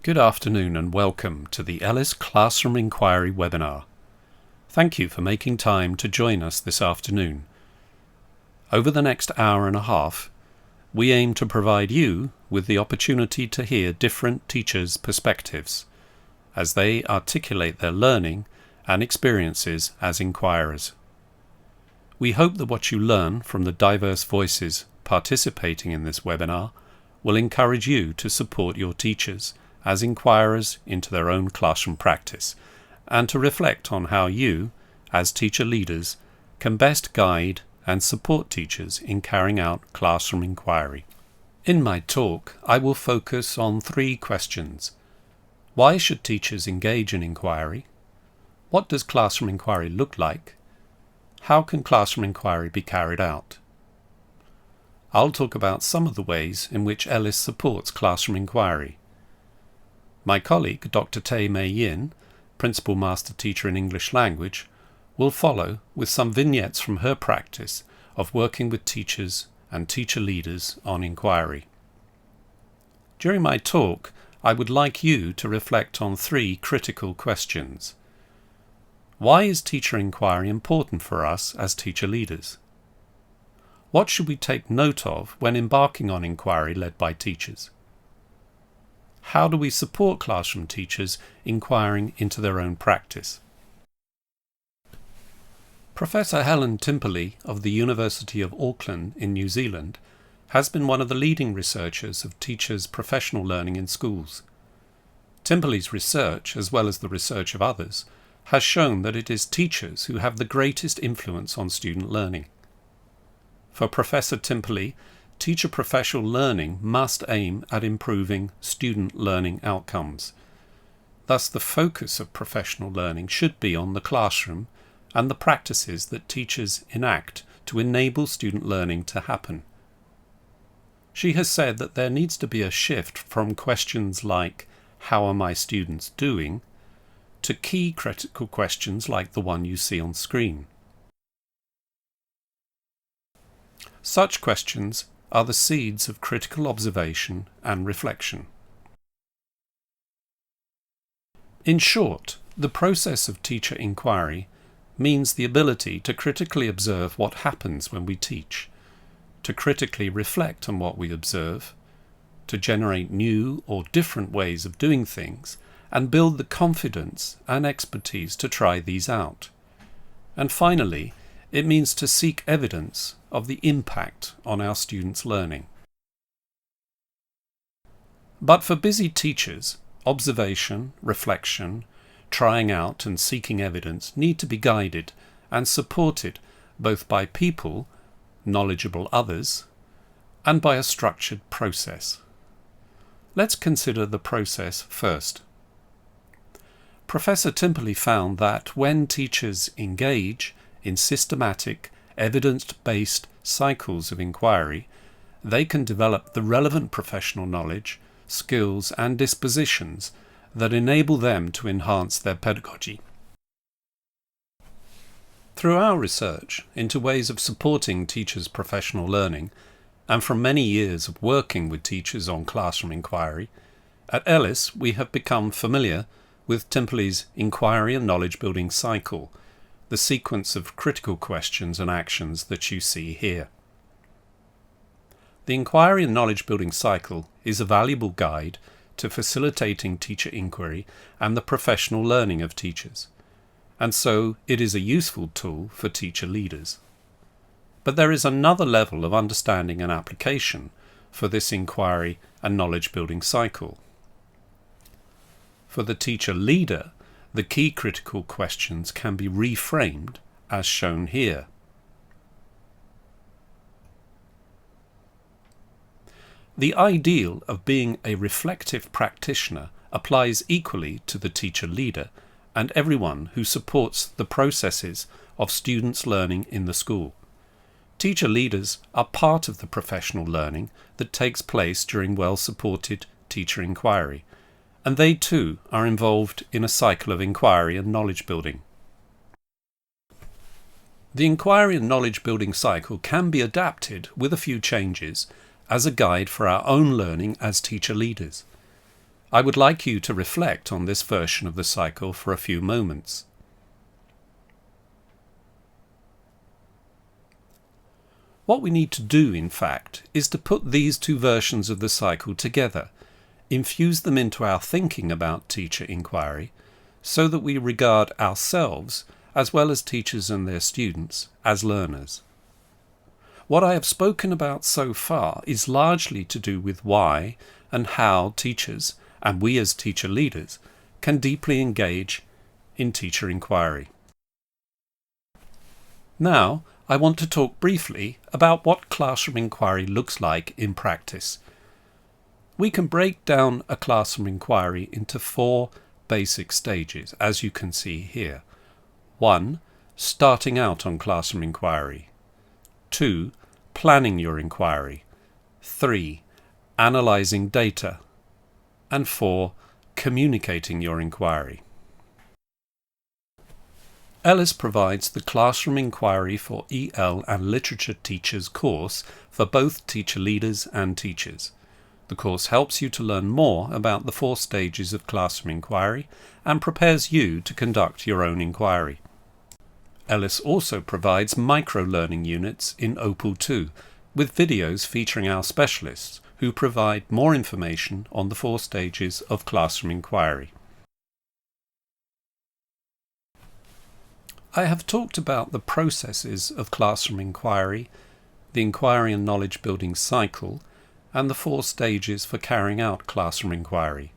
Good afternoon and welcome to the ELIS Classroom Inquiry webinar. Thank you for making time to join us this afternoon. Over the next hour and a half, we aim to provide you with the opportunity to hear different teachers' perspectives as they articulate their learning and experiences as inquirers. We hope that what you learn from the diverse voices participating in this webinar will encourage you to support your teachers as inquirers into their own classroom practice, and to reflect on how you, as teacher leaders, can best guide and support teachers in carrying out classroom inquiry. In my talk, I will focus on 3 questions. Why should teachers engage in inquiry? What does classroom inquiry look like? How can classroom inquiry be carried out? I'll talk about some of the ways in which ELIS supports classroom inquiry. My colleague, Dr. Tae Mei Yin, Principal Master Teacher in English Language, will follow with some vignettes from her practice of working with teachers and teacher leaders on inquiry. During my talk, I would like you to reflect on 3 critical questions. Why is teacher inquiry important for us as teacher leaders? What should we take note of when embarking on inquiry led by teachers? How do we support classroom teachers inquiring into their own practice? Professor Helen Timperley of the University of Auckland in New Zealand has been one of the leading researchers of teachers' professional learning in schools. Timperley's research, as well as the research of others, has shown that it is teachers who have the greatest influence on student learning. For Professor Timperley, teacher professional learning must aim at improving student learning outcomes. Thus, the focus of professional learning should be on the classroom and the practices that teachers enact to enable student learning to happen. She has said that there needs to be a shift from questions like, "How are my students doing?" to key critical questions like the one you see on screen. Such questions are the seeds of critical observation and reflection. In short, the process of teacher inquiry means the ability to critically observe what happens when we teach, to critically reflect on what we observe, to generate new or different ways of doing things, and build the confidence and expertise to try these out. And finally, it means to seek evidence of the impact on our students' learning. But for busy teachers, observation, reflection, trying out and seeking evidence need to be guided and supported both by people, knowledgeable others, and by a structured process. Let's consider the process first. Professor Timperley found that when teachers engage in systematic, evidence-based cycles of inquiry, they can develop the relevant professional knowledge, skills and dispositions that enable them to enhance their pedagogy. Through our research into ways of supporting teachers' professional learning, and from many years of working with teachers on classroom inquiry, at ELIS we have become familiar with Timperley's inquiry and knowledge building cycle, the sequence of critical questions and actions that you see here. The inquiry and knowledge building cycle is a valuable guide to facilitating teacher inquiry and the professional learning of teachers, and so it is a useful tool for teacher leaders. But there is another level of understanding and application for this inquiry and knowledge building cycle. For the teacher leader, the key critical questions can be reframed as shown here. The ideal of being a reflective practitioner applies equally to the teacher leader and everyone who supports the processes of students' learning in the school. Teacher leaders are part of the professional learning that takes place during well-supported teacher inquiry, and they too are involved in a cycle of inquiry and knowledge building. The inquiry and knowledge building cycle can be adapted with a few changes as a guide for our own learning as teacher leaders. I would like you to reflect on this version of the cycle for a few moments. What we need to do, in fact, is to put these two versions of the cycle together, infuse them into our thinking about teacher inquiry, so that we regard ourselves, as well as teachers and their students, as learners. What I have spoken about so far is largely to do with why and how teachers, and we as teacher leaders, can deeply engage in teacher inquiry. Now, I want to talk briefly about what classroom inquiry looks like in practice. We can break down a classroom inquiry into 4 basic stages, as you can see here. 1. Starting out on classroom inquiry. 2. Planning your inquiry. 3. Analysing data. And 4. Communicating your inquiry. ELIS provides the Classroom Inquiry for EL and Literature Teachers course for both teacher leaders and teachers. The course helps you to learn more about the 4 stages of classroom inquiry and prepares you to conduct your own inquiry. ELIS also provides micro-learning units in Opal 2 with videos featuring our specialists who provide more information on the 4 stages of classroom inquiry. I have talked about the processes of classroom inquiry, the inquiry and knowledge building cycle, and the 4 stages for carrying out classroom inquiry.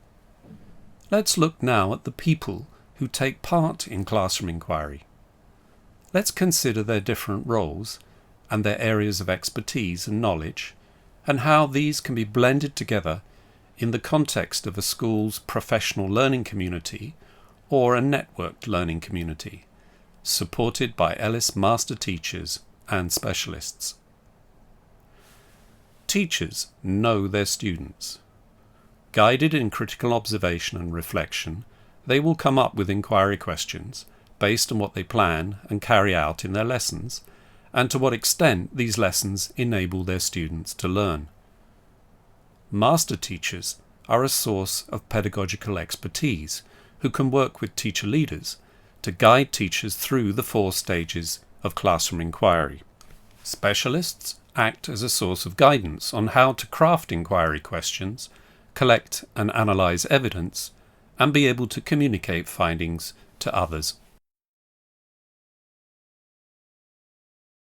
Let's look now at the people who take part in classroom inquiry. Let's consider their different roles and their areas of expertise and knowledge, and how these can be blended together in the context of a school's professional learning community or a networked learning community, supported by ELIS master teachers and specialists. Teachers know their students. Guided in critical observation and reflection, they will come up with inquiry questions based on what they plan and carry out in their lessons, and to what extent these lessons enable their students to learn. Master teachers are a source of pedagogical expertise who can work with teacher leaders to guide teachers through the 4 stages of classroom inquiry. Specialists act as a source of guidance on how to craft inquiry questions, collect and analyse evidence, and be able to communicate findings to others.